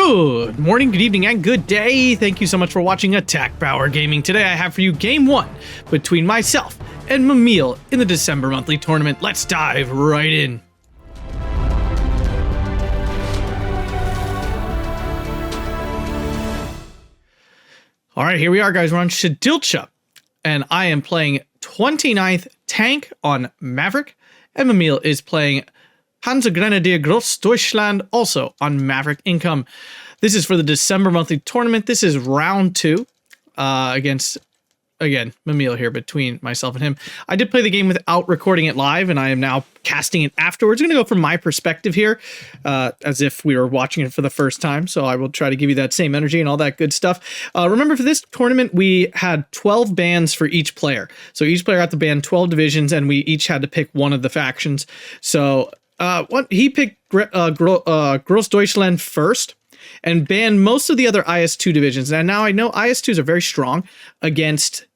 Good morning, good evening, and good day. Thank you so much for watching AtkPwr Gaming. Today I have for you Game 1 between myself and Mimile in the December Monthly Tournament. Let's dive right in. Alright, here we are, guys. We're on Siedlce, and I am playing 29th Tank on Maverick, and Mimile is playing Panzergrenadier Grossdeustchland, also on Maverick Income. This is for the December Monthly Tournament. This is round 2 against, again, Mimile here between myself and him. I did play the game without recording it live, and I am now casting it afterwards. I'm going to go from my perspective here, as if we were watching it for the first time, so I will try to give you that same energy and all that good stuff. Remember, for this tournament, we had 12 bans for each player. So each player got to ban 12 divisions, and we each had to pick one of the factions. So he picked Grossdeustchland first and banned most of the other IS-2 divisions. And now I know IS-2s are very strong against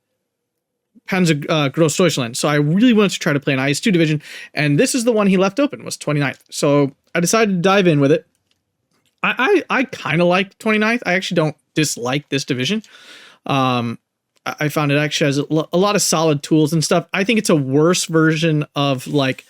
Grossdeustchland, so I really wanted to try to play an IS-2 division, and this is the one he left open, was 29th. So I decided to dive in with it. I kind of like 29th. I actually don't dislike this division. I found it actually has a lot of solid tools and stuff. I think it's a worse version of like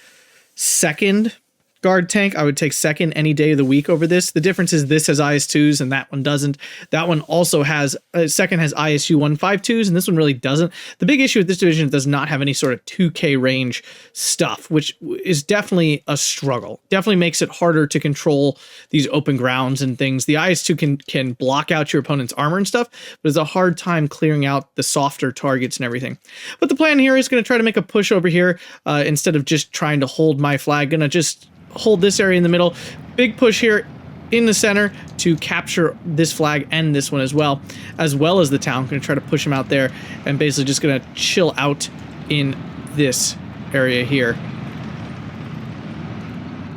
second guard tank. I would take second any day of the week over this. The difference is this has IS-2s and that one doesn't. That one also has, second has ISU 152s and this one really doesn't. The big issue with this division is it does not have any sort of 2K range stuff, which is definitely a struggle. Definitely makes it harder to control these open grounds and things. The IS-2 can block out your opponent's armor and stuff, but it's a hard time clearing out the softer targets and everything. But the plan here is going to try to make a push over here instead of just trying to hold my flag. Going to just hold this area in the middle. Big push here in the center to capture this flag and this one as well as the town. Going to try to push him out there and basically just going to chill out in this area here.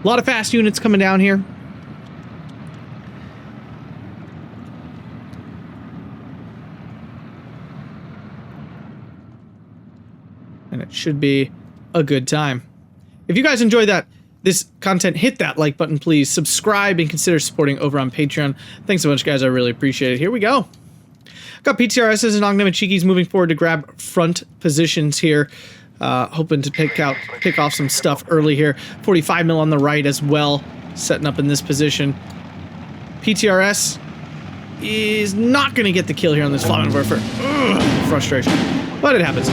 A lot of fast units coming down here. And it should be a good time. If you guys enjoyed this content, hit that like button, please. Subscribe and consider supporting over on Patreon. Thanks so much, guys. I really appreciate it. Here we go. Got PTRSs and Cheekies moving forward to grab front positions here. Hoping to pick off some stuff early here. 45 mil on the right as well, setting up in this position. PTRS is not going to get the kill here on this Flammenwerfer. Frustration. But it happens.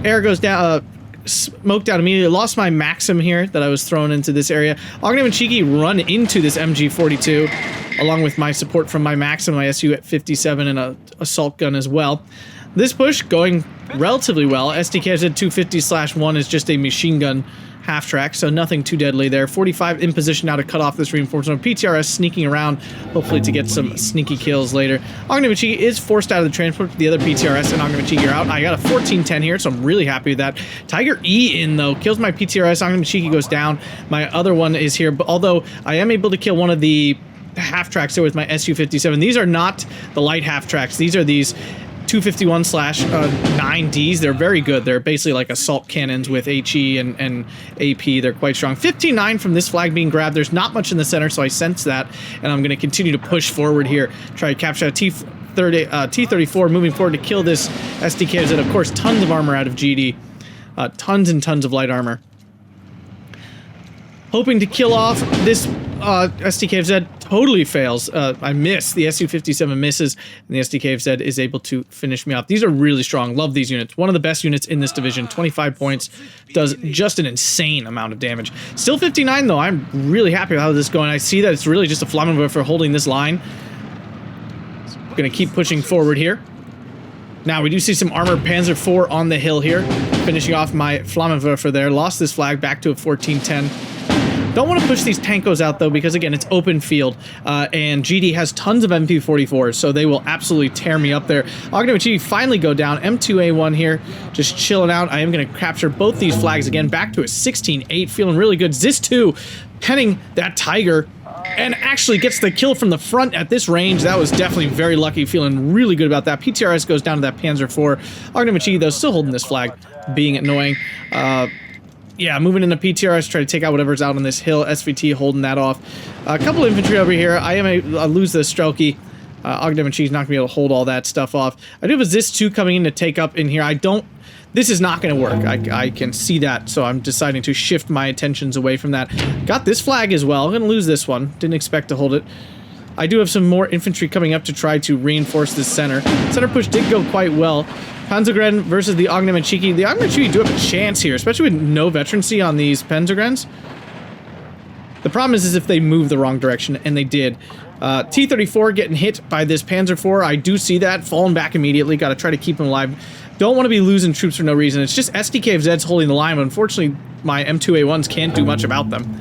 Air goes down. Smoked out immediately. Lost my Maxim here that I was thrown into this area. Cheeky run into this MG42 along with my support from my Maxim, my SU at 57 and a assault gun as well. This push going relatively well. SDKZ 250/1 is just a machine gun half track, so nothing too deadly there. 45 in position now to cut off this reinforcement. PTRS sneaking around, hopefully to get some sneaky kills later. Cheeky is forced out of the transport. The other PTRS and Cheeky are out. I got a 14-10 here, so I'm really happy with that. Tiger E in, though, kills my PTRS. Cheeky goes down. My other one is here, but although I am able to kill one of the half tracks there with my SU-57. These are not the light half tracks. These are these 251/9Ds. They're very good. They're basically like assault cannons with HE and AP. They're quite strong. 15-9 from this flag being grabbed. There's not much in the center, so I sense that, and I'm going to continue to push forward here. Try to capture a T-34 moving forward to kill this SDKZ. Of course, tons of armor out of GD. Tons and tons of light armor. Hoping to kill off this SDKZ. Totally fails. I miss. The SU-57 misses, and the SDKZ is able to finish me off. These are really strong. Love these units. One of the best units in this division. 25 points. Does just an insane amount of damage. Still 59, though. I'm really happy with how this is going. I see that it's really just a Flammenwerfer holding this line. Going to keep pushing forward here. Now, we do see some armored Panzer IV on the hill here. Finishing off my Flammenwerfer there. Lost this flag back to a 14-10. Don't want to push these tankos out, though, because, again, it's open field, and GD has tons of MP44s, so they will absolutely tear me up there. Cheeky finally go down. M2A1 here, just chilling out. I am going to capture both these flags again, back to a 16-8, feeling really good. Zis2 penning that Tiger, and actually gets the kill from the front at this range. That was definitely very lucky, feeling really good about that. PTRS goes down to that Panzer IV. Cheeky, though, still holding this flag, being annoying. Yeah, moving into PTRS, try to take out whatever's out on this hill. SVT holding that off. A couple infantry over here. I lose the Siedlce. Ogden-Chee's not going to be able to hold all that stuff off. I do have a Zis-2 coming in to take up in here. This is not going to work. I can see that, so I'm deciding to shift my attentions away from that. Got this flag as well. I'm going to lose this one. Didn't expect to hold it. I do have some more infantry coming up to try to reinforce this center. Center push did go quite well. Panzergren versus the Ogden-Cheeky. The Ogden-Cheeky do have a chance here, especially with no veterancy on these Panzergrens. The problem is if they move the wrong direction, and they did. T-34 getting hit by this Panzer IV. I do see that. Falling back immediately. Got to try to keep him alive. Don't want to be losing troops for no reason. It's just SDKFZ's holding the line, but unfortunately, my M2A1s can't do much about them.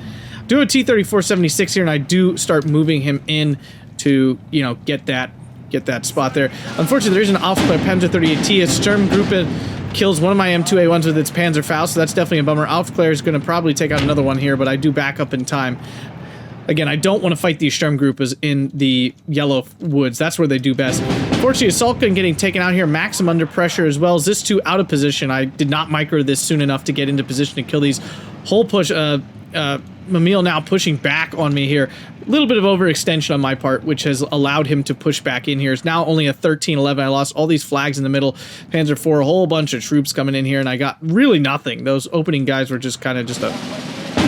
Do a T-34-76 here, and I do start moving him in to, you know, get that spot there. Unfortunately, there's an AtkPwr Panzer 38T. A Sturmgruppe kills one of my M2A1s with its Panzerfaust, so that's definitely a bummer. AtkPwr is going to probably take out another one here, but I do back up in time. Again, I don't want to fight these Sturmgruppes in the yellow woods. That's where they do best. Fortunately, Siedlce getting taken out here. Maxim under pressure as well. Zis-2 out of position. I did not micro this soon enough to get into position to kill these. Whole push, Mimile now pushing back on me here. A little bit of overextension on my part, which has allowed him to push back in here. It's now only a 13-11. I lost all these flags in the middle. Panzer IV, a whole bunch of troops coming in here, and I got really nothing. Those opening guys were just kind of just a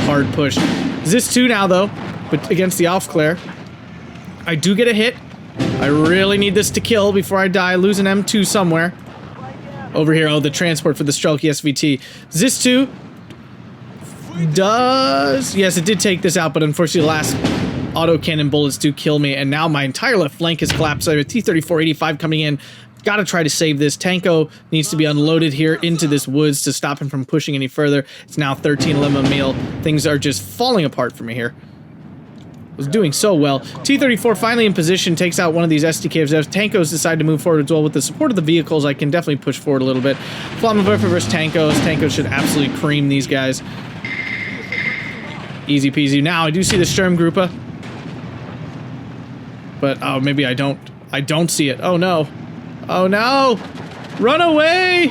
hard push. Zis-2 now, though, but against the AtkPwr. I do get a hit. I really need this to kill before I die. Lose an M2 somewhere. Over here, oh, the transport for the Siedlce SVT. Zis-2 does... Yes, it did take this out, but unfortunately the last autocannon bullets do kill me, and now my entire left flank is collapsed. I have a T-34-85 coming in. Gotta try to save this. Tanko needs to be unloaded here into this woods to stop him from pushing any further. It's now 13-11 Mimile. Things are just falling apart for me here. Was doing so well. T-34 finally in position, takes out one of these SDKs. Tankos decide to move forward as well. With the support of the vehicles, I can definitely push forward a little bit. Flammenwerfer versus Tankos. Tankos should absolutely cream these guys. Easy peasy. Now, I do see the Sturmgruppe. But, oh, maybe I don't. I don't see it. Oh, no. Oh, no! Run away!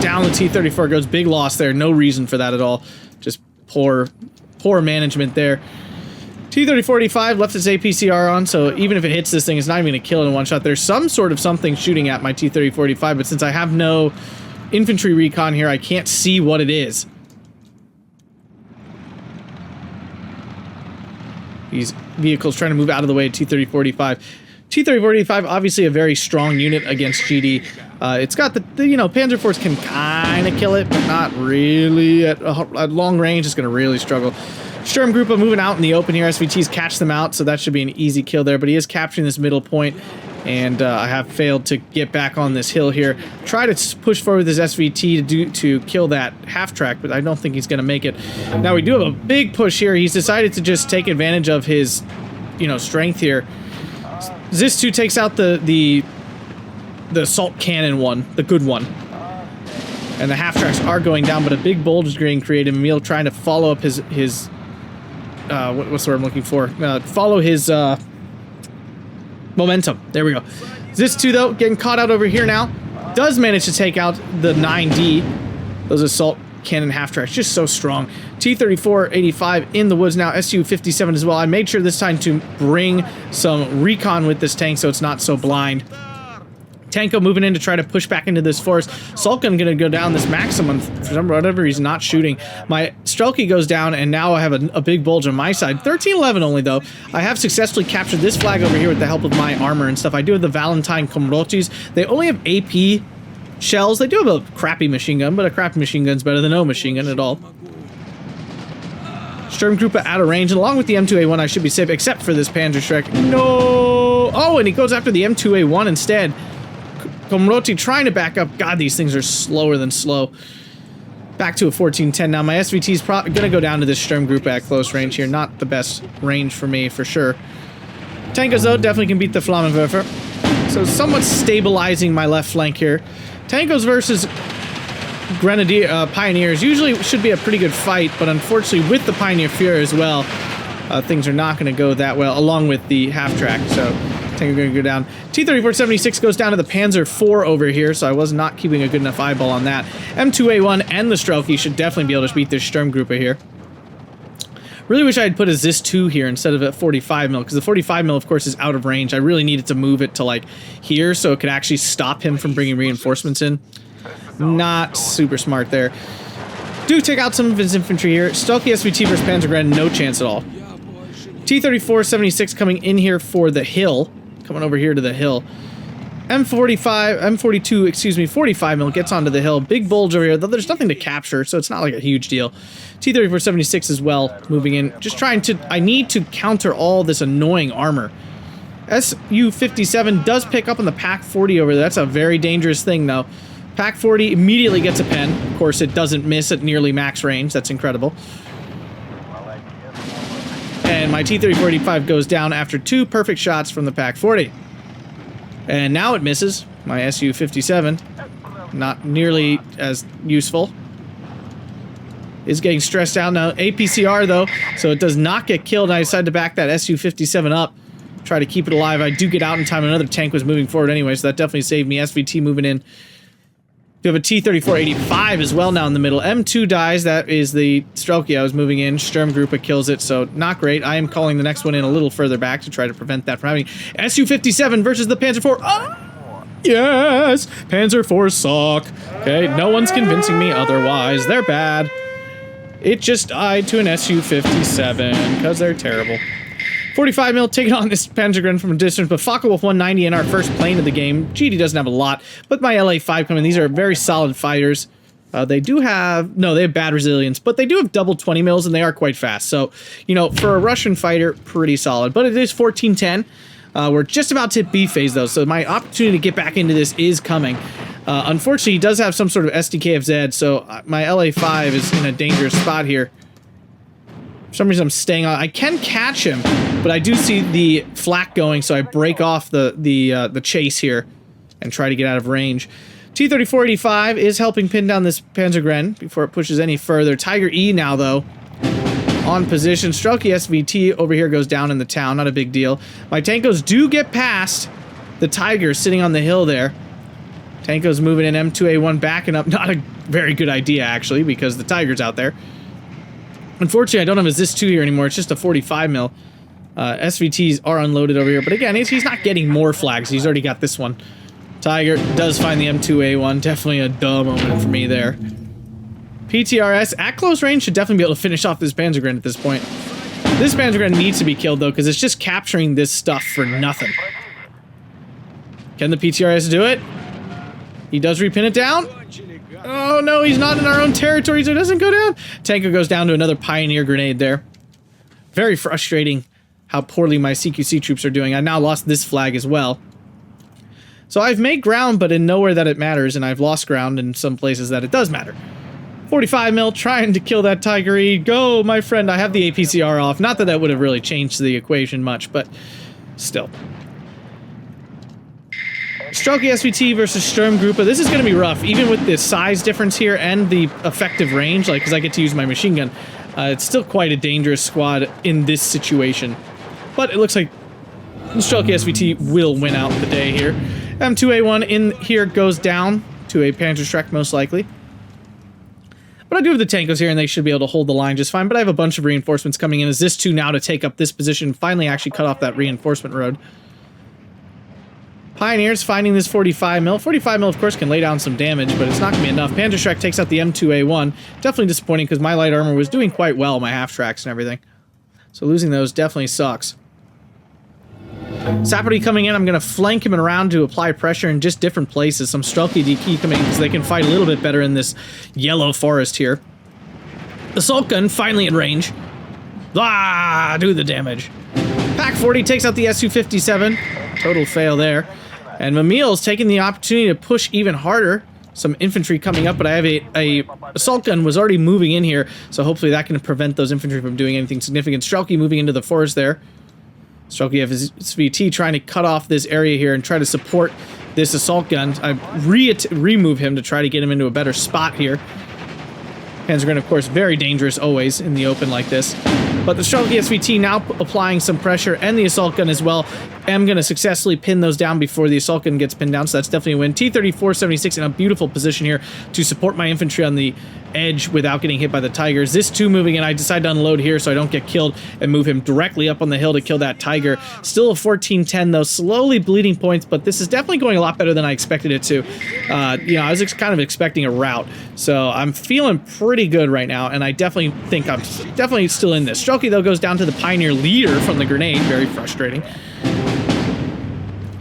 Down the T-34 goes. Big loss there. No reason for that at all. Just poor management there. T-34-85 left its APCR on, so even if it hits this thing, it's not even going to kill it in one shot. There's some sort of something shooting at my T-34-85, but since I have no infantry recon here, I can't see what it is. These vehicles trying to move out of the way of T-34-85. T-34-85, obviously a very strong unit against GD. It's got the you know, Panzer IVs can kind of kill it, but not really. At long range, it's going to really struggle. Sturmgruppe moving out in the open here. SVTs catch them out, so that should be an easy kill there. But he is capturing this middle point, and I have failed to get back on this hill here. Try to push forward this SVT to kill that half-track, but I don't think he's going to make it. Now, we do have a big push here. He's decided to just take advantage of his, you know, strength here. Zis-2 takes out the assault cannon one, the good one. And the half-tracks are going down, but a big bulge is getting created. Mimile trying to follow up his what's the word I'm looking for? Follow his momentum. There we go. Zis-2, though, getting caught out over here now. Does manage to take out the 9D. Those assault cannon half-tracks, just so strong. T-34-85 in the woods now. Su-57 as well. I made sure this time to bring some recon with this tank so it's not so blind. Tanko moving in to try to push back into this forest. Sulkin gonna go down this maximum for whatever he's not shooting. My Siedlce goes down, and now I have a big bulge on my side. 13-11 only, though. I have successfully captured this flag over here with the help of my armor and stuff. I do have the Valentine Komrotis. They only have AP shells. They do have a crappy machine gun, but a crappy machine gun's better than no machine gun at all. Sturmgruppe out of range, and along with the M2A1, I should be safe, except for this Panzerschreck. No! Oh, and he goes after the M2A1 instead. Komroti trying to back up. God, these things are slower than slow. Back to a 14-10 now. My SVT's going to go down to this Sturmgruppe at close range here. Not the best range for me, for sure. Tankos, though, definitely can beat the Flammenwerfer. So somewhat stabilizing my left flank here. Tankos versus Pioneers usually should be a pretty good fight, but unfortunately with the Pioneer Fuhrer as well, things are not going to go that well, along with the half-track. So Tank going to go down. T-34-76 goes down to the Panzer IV over here, so I was not keeping a good enough eyeball on that. M2A1 and the Siedlce should definitely be able to beat this Sturmgruppe here. Really wish I had put a ZIS-2 here instead of at 45 mil, because the 45 mil, of course, is out of range. I really needed to move it to, like, here so it could actually stop him from bringing reinforcements in. Not super smart there. Do take out some of his infantry here. Siedlce SVT versus Panzergrenadier, no chance at all. T-34-76 coming in here for the hill. Coming over here to the hill. M42, excuse me, 45 mil gets onto the hill. Big bulge over here, though there's nothing to capture, so it's not like a huge deal. T-34-76 as well, moving in. Just trying to, I need to counter all this annoying armor. Su-57 does pick up on the PaK-40 over there. That's a very dangerous thing, though. PaK-40 immediately gets a pen. Of course, it doesn't miss at nearly max range. That's incredible. And my T-34-85 goes down after 2 perfect shots from the PaK-40. And now it misses. My Su-57, not nearly as useful. Is getting stressed out now. APCR, though, so it does not get killed. I decided to back that Su-57 up. Try to keep it alive. I do get out in time. Another tank was moving forward anyway, so that definitely saved me. SVT moving in. We have a T-34-85 as well now in the middle. M2 dies. That is the Siedlce I was moving in. Sturmgruppe kills it, so not great. I am calling the next one in a little further back to try to prevent that from happening. Su-57 versus the Panzer IV. Oh, yes! Panzer IVs suck. Okay, no one's convincing me otherwise. They're bad. It just died to an Su-57 because they're terrible. 45 mil taking on this Panzergrenadier from a distance, but Focke-Wulf 190 in our first plane of the game. GD doesn't have a lot, but my LA-5 coming. These are very solid fighters. They do have, no, they have bad resilience, but they do have double 20 mils and they are quite fast. So, you know, for a Russian fighter, pretty solid. But it is 1410. We're just about to hit B phase though, so my opportunity to get back into this is coming. Unfortunately, he does have some sort of SDKFZ, so my LA-5 is in a dangerous spot here. For some reason, I'm staying on. I can catch him, but I do see the flak going, so I break off the chase here and try to get out of range. T-34-85 is helping pin down this Panzergrenadier before it pushes any further. Tiger E now, though, on position. Siedlce SVT over here goes down in the town. Not a big deal. My Tankos do get past the Tiger sitting on the hill there. Tankos moving in. M2A1 backing up. Not a very good idea, actually, because the Tiger's out there. Unfortunately, I don't have a ZIS-2 here anymore. It's just a 45 mil. SVTs are unloaded over here. But again, he's not getting more flags. He's already got this one. Tiger does find the M2A1. Definitely a dumb moment for me there. PTRS at close range should definitely be able to finish off this Panzergrenadier at this point. This Panzergrenadier needs to be killed, though, because it's just capturing this stuff for nothing. Can the PTRS do it? He does repin it down. Oh no, he's not in our own territory, so it doesn't go down. Tanker goes down to another Pioneer grenade there. Very frustrating how poorly my CQC troops are doing. I now lost this flag as well. So I've made ground, but in nowhere that it matters, and I've lost ground in some places that it does matter. 45 mil, trying to kill that Tiger E. Go, my friend. I have the APCR off. Not that that would have really changed the equation much, but still. Siedlce SVT versus Sturmgruppe. This is going to be rough, even with the size difference here and the effective range, like, because I get to use my machine gun. It's still quite a dangerous squad in this situation. But it looks like Siedlce SVT will win out the day here. M2A1 in here goes down to a Panzerschreck, most likely. But I do have the Tankos here, and they should be able to hold the line just fine. But I have a bunch of reinforcements coming in as this two now to take up this position, finally actually cut off that reinforcement road. Pioneers finding this 45 mil. 45 mil, of course, can lay down some damage, but it's not going to be enough. Panzerschreck takes out the M2A1. Definitely disappointing because my light armor was doing quite well, my half-tracks and everything. So losing those definitely sucks. Sapperty coming in. I'm going to flank him around to apply pressure in just different places. Some Siedlce DK coming in because they can fight a little bit better in this yellow forest here. Assault gun finally in range. Ah, do the damage. PaK-40 takes out the Su-57. Total fail there. And Mimile's taking the opportunity to push even harder. Some infantry coming up, but I have a assault gun was already moving in here, so hopefully that can prevent those infantry from doing anything significant. Siedlce moving into the forest there. Siedlce have his SVT trying to cut off this area here and try to support this assault gun. I remove him to try to get him into a better spot here. Panzergrenadier, of course, very dangerous always in the open like this. But the Siedlce SVT now applying some pressure, and the assault gun as well. I'm going to successfully pin those down before the assault gun gets pinned down, so that's definitely a win. T-34-76 in a beautiful position here to support my infantry on the edge without getting hit by the Tigers. This 2 moving in, I decide to unload here so I don't get killed and move him directly up on the hill to kill that Tiger. Still a 14-10 though, slowly bleeding points, but this is definitely going a lot better than I expected it to. You know, I was kind of expecting a rout, so I'm feeling pretty good right now, and I definitely think I'm definitely still in this. Siedlce though goes down to the Pioneer leader from the grenade, very frustrating.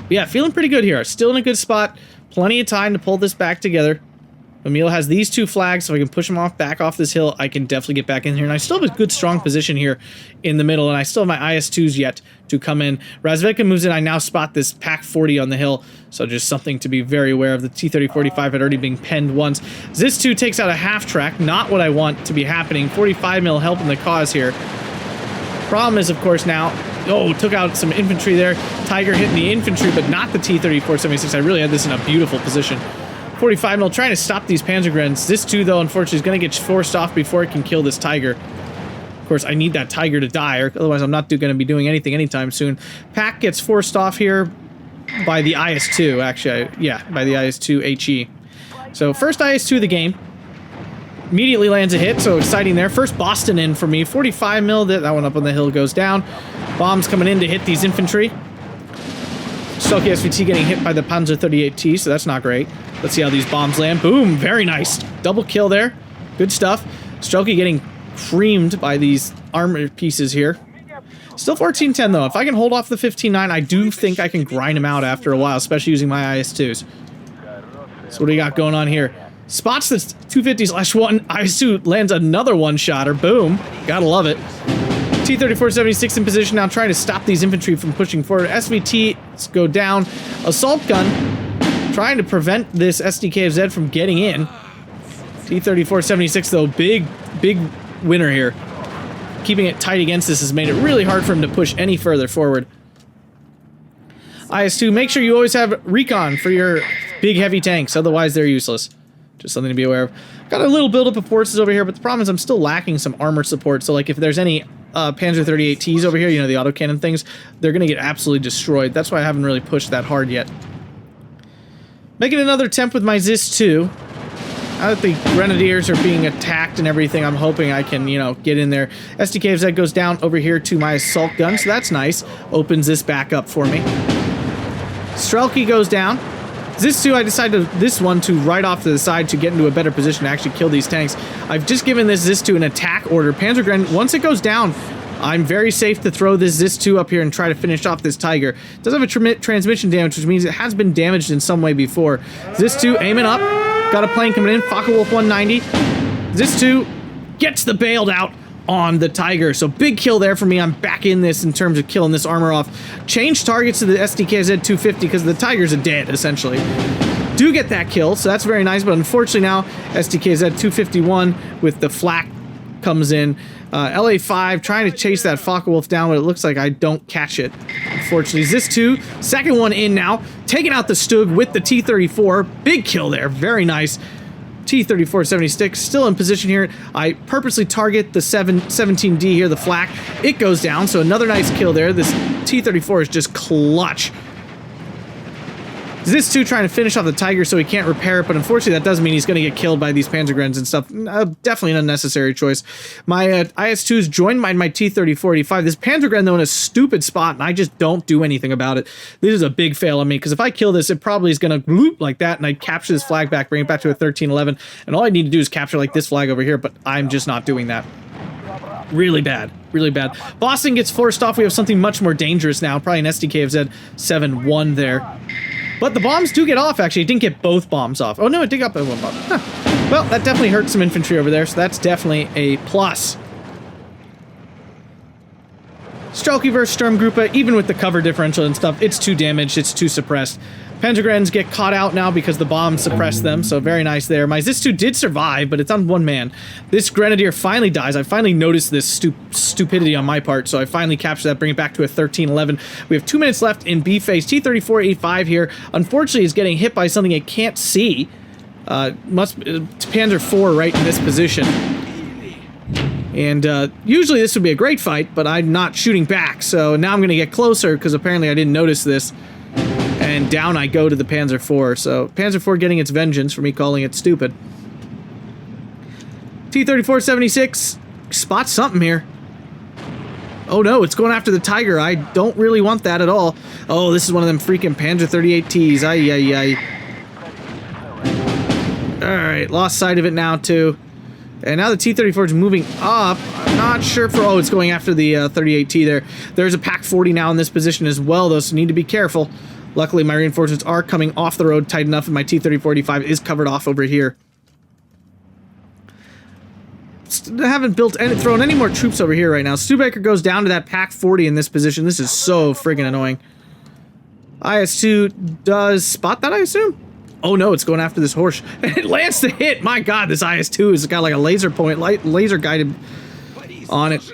But yeah, feeling pretty good here. Still in a good spot. Plenty of time to pull this back together. Mimile has these 2 flags, so I can push him back off this hill. I can definitely get back in here. And I still have a good, strong position here in the middle, and I still have my IS-2s yet to come in. Razvedka moves in. I now spot this Pack 40 on the hill, so just something to be very aware of. The T-30-45 had already been penned once. Zis-2 takes out a half-track. Not what I want to be happening. 45 mil helping the cause here. Problem is, of course, now... Oh, took out some infantry there. Tiger hitting the infantry, but not the T-34-76. I really had this in a beautiful position. 45 mil trying to stop these Panzergrenadiers. This 2, though, unfortunately, is going to get forced off before it can kill this Tiger. Of course, I need that Tiger to die, or otherwise I'm not going to be doing anything anytime soon. Pack gets forced off here by the IS-2, actually. Yeah, by the IS-2 HE. So, first IS-2 of the game. Immediately lands a hit, so exciting there. First Boston in for me. 45 mil, that one up on the hill goes down. Bombs coming in to hit these infantry. Siedlce SVT getting hit by the Panzer 38T, so that's not great. Let's see how these bombs land. Boom, very nice. Double kill there. Good stuff. Siedlce getting creamed by these armor pieces here. Still 14-10 though. If I can hold off the 15-9, I do think I can grind him out after a while, especially using my IS-2s. So what do we got going on here? Spots this 250/1. IS-2 lands another one-shotter. Boom. Gotta love it. T-34-76 in position now, trying to stop these infantry from pushing forward. SVTs go down. Assault gun trying to prevent this SDKFZ from getting in. T-34-76 though, big winner here. Keeping it tight against this has made it really hard for him to push any further forward. IS-2, make sure you always have recon for your big heavy tanks, otherwise they're useless. Just something to be aware of. Got a little buildup of forces over here, but the problem is I'm still lacking some armor support, so like if there's any Panzer 38Ts over here, you know, the autocannon things, they're going to get absolutely destroyed. That's why I haven't really pushed that hard yet. Making another attempt with my Zis-2. Now that the Grenadiers are being attacked and everything, I'm hoping I can, you know, get in there. SDKFZ goes down over here to my assault gun, so that's nice. Opens this back up for me. Siedlce goes down. Zis-2, I decided this one to right off to the side to get into a better position to actually kill these tanks. I've just given this Zis-2 an attack order. Panzergrenadier, once it goes down, I'm very safe to throw this Zis-2 up here and try to finish off this Tiger. It does have a transmission damage, which means it has been damaged in some way before. Zis-2 aiming up. Got a plane coming in. Focke-Wulf 190. Zis-2 gets the bailed out on the Tiger. So big kill there for me. I'm back in this in terms of killing this armor off. Change targets to the SDKZ 250 because the Tigers are dead, essentially. Do get that kill, so that's very nice, but unfortunately now SDKZ 251 with the flak comes in. LA5 trying to chase that Focke-Wulf down, but it looks like I don't catch it. Unfortunately, Zis-2, second one in now, taking out the Stug with the T-34. Big kill there, very nice. T-34-76 still in position here. I purposely target the 17D here, the flak. It goes down, so another nice kill there. This T-34 is just clutch. Zis-2 trying to finish off the Tiger so he can't repair it, but unfortunately that does mean he's going to get killed by these Panzergrenadiers and stuff. Definitely an unnecessary choice. My IS-2s joined my T-30-45. This Panzergrenadier though in a stupid spot, and I just don't do anything about it. This is a big fail on me, because if I kill this, it probably is going to bloop like that, and I capture this flag back, bring it back to a 1311, and all I need to do is capture like this flag over here, but I'm just not doing that. Really bad. Really bad. Boston gets forced off. We have something much more dangerous now. Probably an SDKFZ 7-1 there. But the bombs do get off, actually. It didn't get both bombs off. Oh, no, it did get one bomb. Huh. Well, that definitely hurt some infantry over there, so that's definitely a plus. Siedlce versus Sturmgruppe, even with the cover differential and stuff, it's too damaged, it's too suppressed. Panzergrenadiers get caught out now because the bombs suppressed them, so very nice there. My Zis-2 did survive, but it's on one man. This Grenadier finally dies. I finally noticed this stupidity on my part, so I finally captured that, bring it back to a 1311. We have 2 minutes left in B phase. T-34-85 here, unfortunately, is getting hit by something it can't see. Panzer IV right in this position. And usually this would be a great fight, but I'm not shooting back. So now I'm going to get closer because apparently I didn't notice this. And down I go to the Panzer IV. So Panzer IV getting its vengeance for me calling it stupid. T-34-76 spots something here. Oh no, it's going after the Tiger. I don't really want that at all. Oh, this is one of them freaking Panzer 38Ts. Ay, ay, ay. Alright, lost sight of it now too. And now the T-34 is moving up. I'm not sure for... Oh, it's going after the 38T there. There's a Pak 40 now in this position as well, though, so need to be careful. Luckily, my reinforcements are coming off the road tight enough, and my T-34-85 is covered off over here. I haven't thrown any more troops over here right now. Studebaker goes down to that Pak 40 in this position. This is so friggin' annoying. IS-2 does spot that, I assume? Oh no, it's going after this horse. And it lands the hit! My god, this IS-2 has got like a laser point, laser guided on it.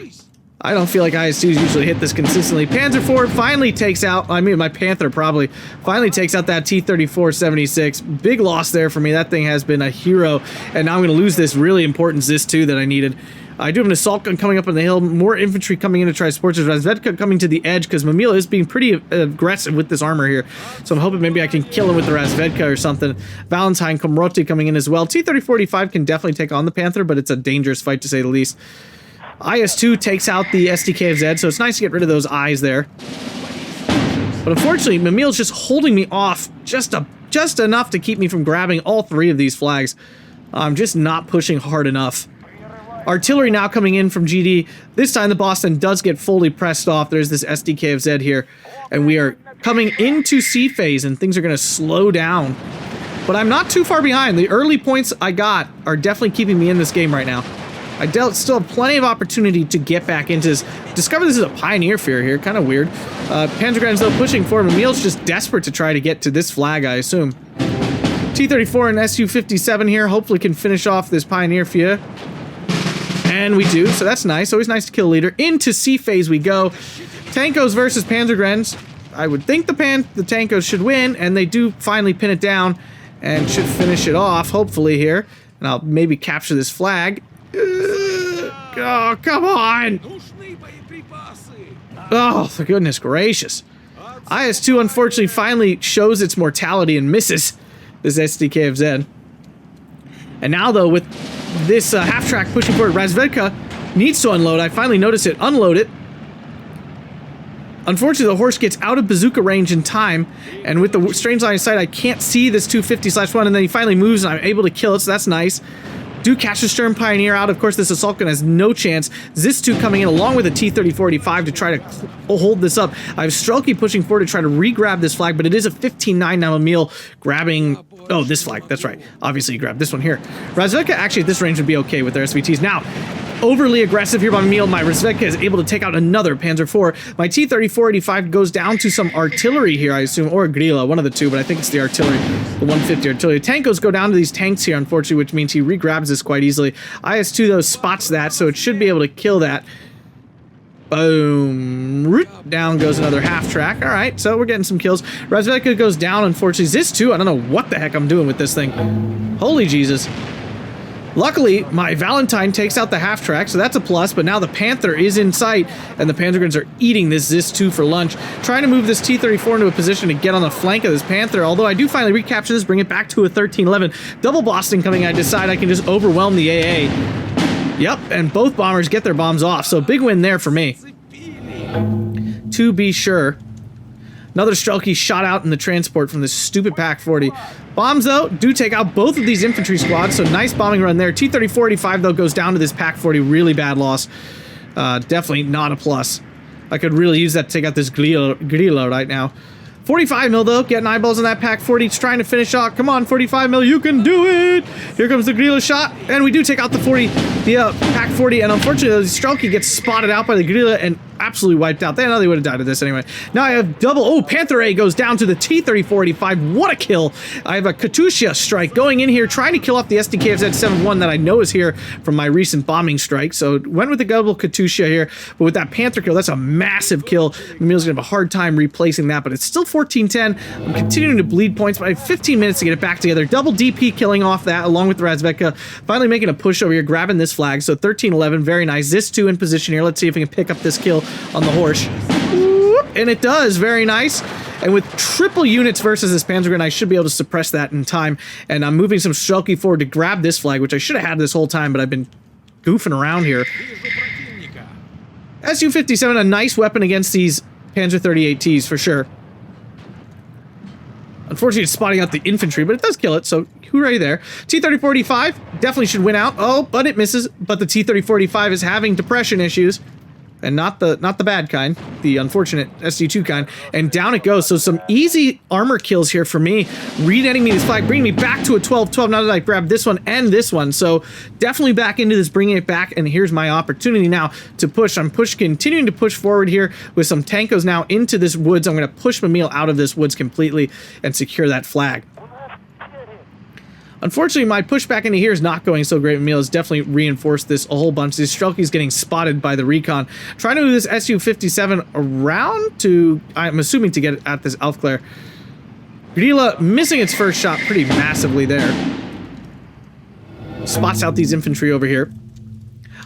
I don't feel like IS-2s usually hit this consistently. Panzer IV finally takes out, I mean my Panther probably, finally takes out that T-34-76. Big loss there for me. That thing has been a hero. And now I'm going to lose this really important ZIS-2 that I needed. I do have an assault gun coming up on the hill, more infantry coming in to try to support this. Razvedka coming to the edge because Mimile is being pretty aggressive with this armor here. So I'm hoping maybe I can kill him with the Razvedka or something. Valentine Komroti coming in as well. T-34-85 can definitely take on the Panther, but it's a dangerous fight to say the least. IS-2 takes out the SDKFZ, so it's nice to get rid of those eyes there. But unfortunately, Mimile's just holding me off just enough to keep me from grabbing all three of these flags. I'm just not pushing hard enough. Artillery now coming in from GD. This time the Boston does get fully pressed off. There's this SDKFZ here. And we are coming into C phase and things are going to slow down. But I'm not too far behind. The early points I got are definitely keeping me in this game right now. I still have plenty of opportunity to get back into this. Discover this is a Pioneer Fear here. Kind of weird. Panzergrenadier still pushing forward. Mimile's just desperate to try to get to this flag, I assume. T-34 and Su-57 here. Hopefully can finish off this Pioneer Fear. And we do, so that's nice. Always nice to kill a leader. Into C phase we go. Tankos versus Panzergrenadiers. I would think the Tankos should win, and they do finally pin it down and should finish it off, hopefully here. And I'll maybe capture this flag. Oh, come on! Oh, for goodness gracious. IS-2 unfortunately finally shows its mortality and misses this SDKFZ. And now though, with this half-track pushing forward, Razvedka needs to unload. I finally notice it. Unload it. Unfortunately, the horse gets out of bazooka range in time, and with the strange line of sight, I can't see this 250/1, and then he finally moves, and I'm able to kill it, so that's nice. Do catch the Stern Pioneer out. Of course, this assault gun has no chance. ZIS-2 coming in along with a T-34-85 to try to hold this up. I have Siedlce pushing forward to try to re-grab this flag, but it is a 15-9 now. Mimile grabbing... Oh, this flag. That's right. Obviously, you grab this one here. Razvedka actually at this range would be okay with their SVTs. Now, overly aggressive here by Mimile. My Razvedka is able to take out another Panzer IV. My T-34-85 goes down to some artillery here, I assume, or a Grilla, one of the two, but I think it's the artillery, the 150 artillery. Tankos go down to these tanks here, unfortunately, which means he re-grabs this quite easily. IS-2, though, spots that, so it should be able to kill that. Boom. Down goes another half-track. All right, so we're getting some kills. Razvedka goes down, unfortunately. ZIS-2, I don't know what the heck I'm doing with this thing. Holy Jesus. Luckily, my Valentine takes out the half-track, so that's a plus, but now the Panther is in sight, and the Panzergrenadiers are eating this ZIS-2 for lunch. Trying to move this T-34 into a position to get on the flank of this Panther, although I do finally recapture this, bring it back to a 13-11. Double Boston coming, I decide I can just overwhelm the AA. Yep, and both bombers get their bombs off, so big win there for me. To be sure. Another Siedlce shot out in the transport from this stupid Pak 40. Bombs, though, do take out both of these infantry squads, so nice bombing run there. T-34-85, though, goes down to this Pak 40. Really bad loss. Definitely not a plus. I could really use that to take out this Grillo right now. 45 mil, though, getting eyeballs on that Pak 40. It's trying to finish off. Come on, 45 mil, you can do it! Here comes the Grillo shot, and we do take out the Pak 40, and unfortunately, the Siedlce gets spotted out by the Grillo and absolutely wiped out. They know they would have died of this anyway. Now I have double... Oh, Panther A goes down to the T-34-85. What a kill! I have a Katusha strike going in here, trying to kill off the SDKFZ-71 that I know is here from my recent bombing strike. So went with the double Katusha here, but with that Panther kill, that's a massive kill. Mimile's gonna have a hard time replacing that, but it's still 14-10. I'm continuing to bleed points, but I have 15 minutes to get it back together. Double DP killing off that along with the Razvedka. Finally making a push over here, grabbing this flag. So 13-11, very nice. This 2 in position here. Let's see if we can pick up this kill on the horse. And it does, very nice. And with triple units versus this Panzergrenadier, I should be able to suppress that in time. And I'm moving some Siedlce forward to grab this flag, which I should have had this whole time, but I've been goofing around here. Su-57, a nice weapon against these Panzer 38Ts for sure. Unfortunately, it's spotting out the infantry, but it does kill it, so hooray there. T-34-45 definitely should win out. Oh, but it misses. But the T-34-45 is having depression issues. And not the bad kind, the unfortunate SD2 kind. And down it goes. So some easy armor kills here for me. Renetting me this flag, bringing me back to a 12-12 now that I grabbed this one and this one. So definitely back into this, bringing it back. And here's my opportunity now to push. I'm continuing to push forward here with some Tankos now into this woods. I'm going to push Mimile out of this woods completely and secure that flag. Unfortunately, my push back into here is not going so great. Mimile has definitely reinforced this a whole bunch. This Siedlce is getting spotted by the recon. Trying to move this Su-57 around to, I'm assuming, to get at this AtkPwr. Grilla missing its first shot pretty massively there. Spots out these infantry over here.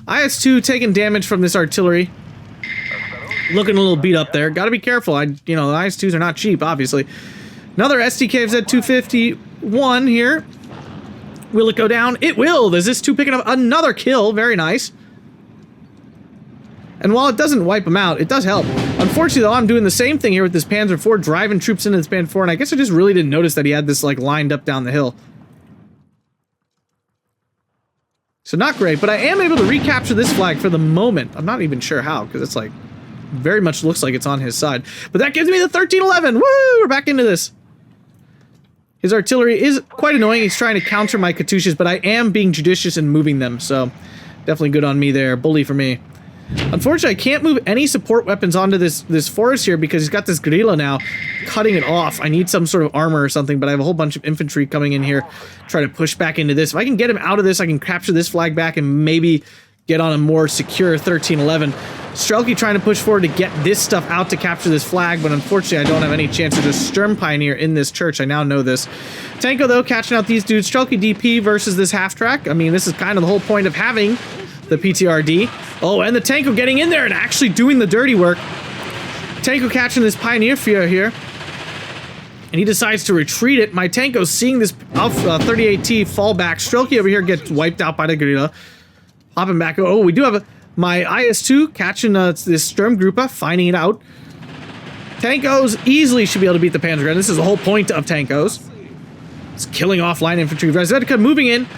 IS-2 taking damage from this artillery. Looking a little beat up there. Got to be careful. The IS-2s are not cheap, obviously. Another SDKFZ 251 here. Will it go down? It will! There's this 2 picking up another kill. Very nice. And while it doesn't wipe him out, it does help. Unfortunately, though, I'm doing the same thing here with this Panzer IV, driving troops into this Panzer IV, and I guess I just really didn't notice that he had this, like, lined up down the hill. So not great, but I am able to recapture this flag for the moment. I'm not even sure how, because it's, like, very much looks like it's on his side. But that gives me the 13-11! Woo! We're back into this. His artillery is quite annoying. He's trying to counter my Katyushas, but I am being judicious in moving them, so definitely good on me there. Bully for me. Unfortunately, I can't move any support weapons onto this forest here because he's got this guerrilla now cutting it off. I need some sort of armor or something, but I have a whole bunch of infantry coming in here. Try to push back into this. If I can get him out of this, I can capture this flag back and maybe get on a more secure 13-11. Siedlce trying to push forward to get this stuff out to capture this flag, but unfortunately I don't have any chance to just Sturm Pioneer in this church. I now know this. Tanko, though, catching out these dudes. Siedlce DP versus this half-track. I mean, this is kind of the whole point of having the PTRD. Oh, and the Tanko getting in there and actually doing the dirty work. Tanko catching this Pioneer Fear here. And he decides to retreat it. My Tanko seeing this 38T fall back. Siedlce over here gets wiped out by the guerrilla. Hopping back. Oh, we do have my IS-2 catching this Sturmgruppe, finding it out. Tankos easily should be able to beat the Panzergrenadier. This is the whole point of Tankos. It's killing off line infantry. Razvedka moving in.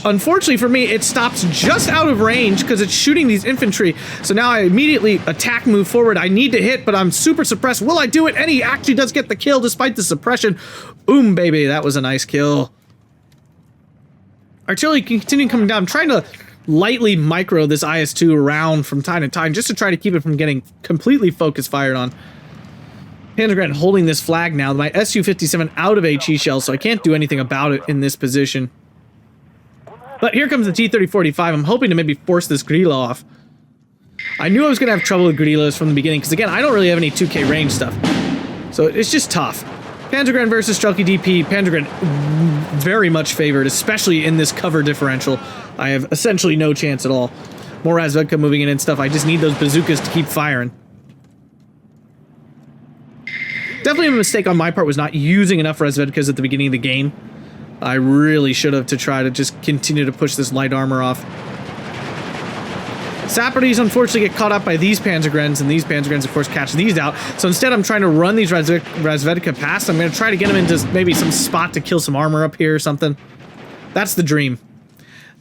Unfortunately for me, it stops just out of range because it's shooting these infantry. So now I immediately attack, move forward. I need to hit, but I'm super suppressed. Will I do it? And he actually does get the kill despite the suppression. Boom, baby. That was a nice kill. Artillery continuing coming down. I'm trying to lightly micro this IS-2 around from time to time just to try to keep it from getting completely focus fired on. Panzergrenadier holding this flag now. My Su-57 out of HE shell, so I can't do anything about it in this position. But here comes the T-30-45. I'm hoping to maybe force this guerrilla off. I knew I was going to have trouble with guerrillas from the beginning, because again, I don't really have any 2K range stuff. So it's just tough. Panzergrenadier versus Siedlce DP. Panzergrenadier very much favored, especially in this cover differential. I have essentially no chance at all. More Razvedka moving in and stuff. I just need those bazookas to keep firing. Definitely a mistake on my part was not using enough Razvedkas at the beginning of the game. I really should have to try to just continue to push this light armor off. Sapperdis unfortunately get caught up by these Panzergrenadiers, and these Panzergrenadiers of course catch these out. So instead I'm trying to run these Razvedka past. I'm going to try to get them into maybe some spot to kill some armor up here or something. That's the dream.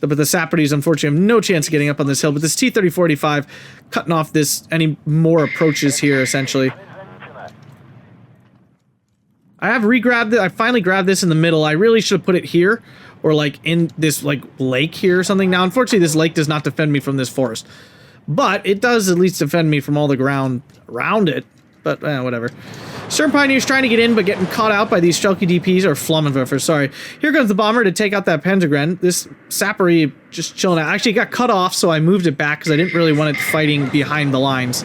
But the Sapperdis unfortunately have no chance of getting up on this hill. But this T-30-45 cutting off this any more approaches here essentially. I have re-grabbed it. I finally grabbed this in the middle. I really should have put it here or like in this like lake here or something. Now, unfortunately, this lake does not defend me from this forest, but it does at least defend me from all the ground around it. But whatever. Sturm Pioneer's trying to get in, but getting caught out by these Siedlce DPs or Flammenwerfer. Sorry. Here comes the bomber to take out that Panzergrenadier. This Sappery just chilling out. Actually, it got cut off, so I moved it back because I didn't really want it fighting behind the lines.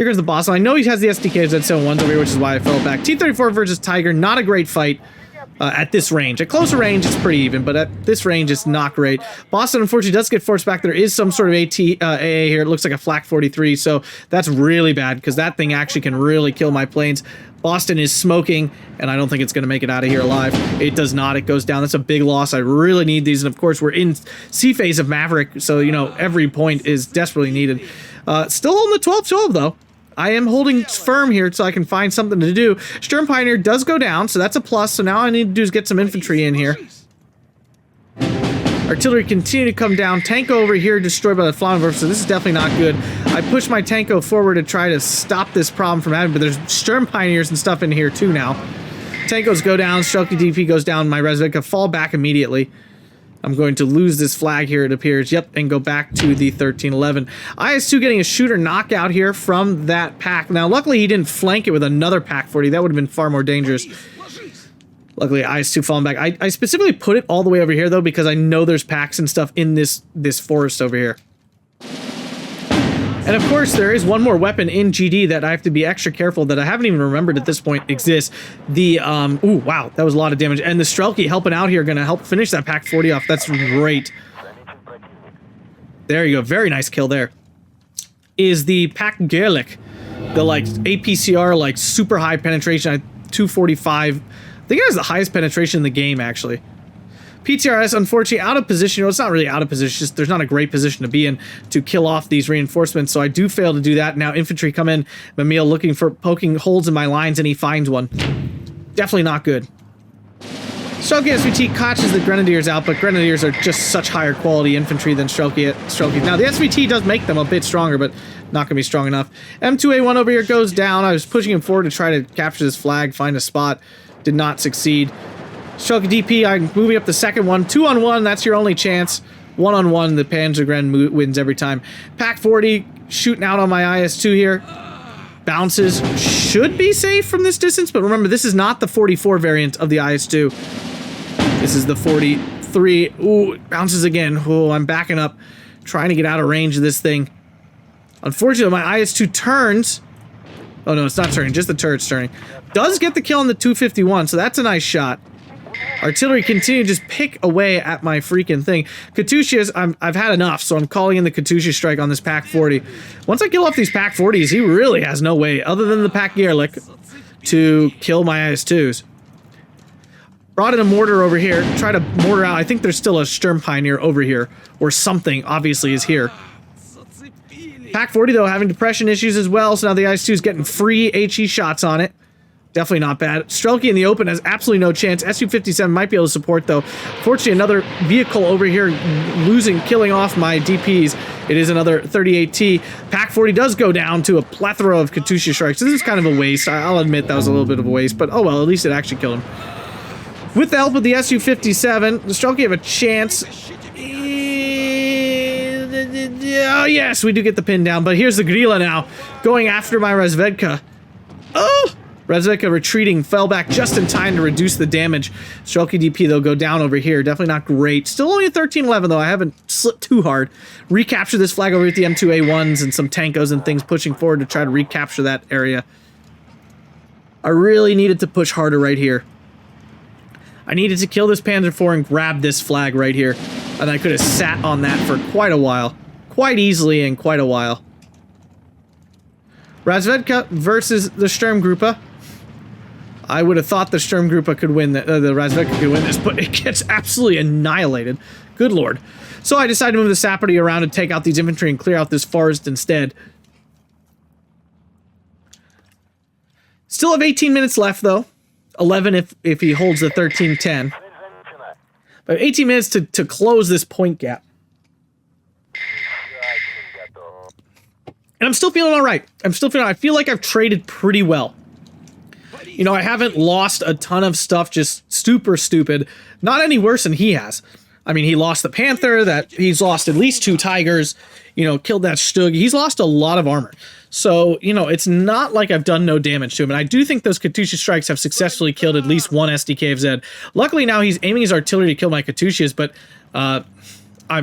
Here goes the boss. I know he has the SDKs at 7-1s over here, which is why I fell back. T-34 versus Tiger, not a great fight at this range. At closer range, it's pretty even, but at this range, it's not great. Boston, unfortunately, does get forced back. There is some sort of AA here. It looks like a Flak 43, so that's really bad, because that thing actually can really kill my planes. Boston is smoking, and I don't think it's going to make it out of here alive. It does not. It goes down. That's a big loss. I really need these, and of course, we're in C phase of Maverick, so, you know, every point is desperately needed. Still holding the 12-12, though. I am holding firm here so I can find something to do. Sturm Pioneer does go down, so that's a plus. So now all I need to do is get some infantry in here. Artillery continue to come down. Tanko over here destroyed by the Flammenwerfer, so this is definitely not good. I push my Tanko forward to try to stop this problem from happening, but there's Sturm Pioneers and stuff in here too now. Tankos go down, Siedlce DP goes down, my Resvedka fall back immediately. I'm going to lose this flag here, it appears. Yep, and go back to the 1311. IS-2 getting a shooter knockout here from that pack. Now, luckily, he didn't flank it with another Pack 40. That would have been far more dangerous. Luckily, IS-2 falling back. I specifically put it all the way over here, though, because I know there's packs and stuff in this forest over here. And of course, there is one more weapon in GD that I have to be extra careful that I haven't even remembered at this point exists. The, ooh, wow, that was a lot of damage. And the Siedlce helping out here, gonna help finish that Pack 40 off. That's great. There you go, very nice kill there. Is the Panzergrenadier, the, like, APCR, like, super high penetration, 245. I think it has the highest penetration in the game, actually. PTRS, unfortunately, out of position. Well, it's not really out of position, just there's not a great position to be in to kill off these reinforcements, so I do fail to do that. Now infantry come in, Mimile looking for poking holes in my lines, and he finds one. Definitely not good. Siedlce SVT catches the Grenadiers out, but Grenadiers are just such higher quality infantry than Siedlce. Now, the SVT does make them a bit stronger, but not going to be strong enough. M2A1 over here goes down. I was pushing him forward to try to capture this flag, find a spot. Did not succeed. Siedlce DP, I'm moving up the second one. 2-on-1, that's your only chance. 1-on-1, the Panzergrenadier wins every time. Pack 40, shooting out on my IS-2 here. Bounces, should be safe from this distance, but remember, this is not the 44 variant of the IS-2. This is the 43. Ooh, bounces again. Oh, I'm backing up, trying to get out of range of this thing. Unfortunately, my IS-2 turns. Oh no, it's not turning, just the turret's turning. Does get the kill on the 251, so that's a nice shot. Artillery continue to just pick away at my freaking thing. Katyushas, I've had enough, so I'm calling in the Katyusha strike on this Pack 40. Once I kill off these Pack 40s, he really has no way, other than the Panzergrenadier, to kill my IS-2s. Brought in a mortar over here, try to mortar out. I think there's still a Sturm Pioneer over here, or something obviously is here. Pack 40, though, having depression issues as well, so now the IS-2 is getting free HE shots on it. Definitely not bad. Siedlce in the open has absolutely no chance. Su-57 might be able to support, though. Fortunately, another vehicle over here killing off my DPs. It is another 38T. Pack 40 does go down to a plethora of Katyusha strikes. So this is kind of a waste. I'll admit that was a little bit of a waste, but oh well, at least it actually killed him. With the help of the Su-57, the Siedlce have a chance. Oh, yes, we do get the pin down, but here's the Grilla now, going after my Resvedka. Oh! Resvedka retreating, fell back just in time to reduce the damage. Siedlce DP, though, go down over here. Definitely not great. Still only a 13-11, though. I haven't slipped too hard. Recapture this flag over at the M2A1s and some Tankos and things pushing forward to try to recapture that area. I really needed to push harder right here. I needed to kill this Panzer IV and grab this flag right here. And I could have sat on that for quite a while. Quite easily and quite a while. Resvedka versus the Sturmgruppe. I would have thought the Sturmgruppe could win, the Resvedka could win this, but it gets absolutely annihilated. Good lord. So I decided to move the Sapperty around and take out these infantry and clear out this forest instead. Still have 18 minutes left, though. 11 if he holds the 13-10. But 18 minutes to close this point gap. And I'm still feeling all right. I feel like I've traded pretty well. You know, I haven't lost a ton of stuff just super stupid. Not any worse than he has. I mean, he lost the Panther, he's lost at least 2 Tigers, you know, killed that Stug. He's lost a lot of armor. So, you know, it's not like I've done no damage to him. And I do think those Katyusha strikes have successfully killed at least one SDK of Zed. Luckily now he's aiming his artillery to kill my Katyushas, but I'm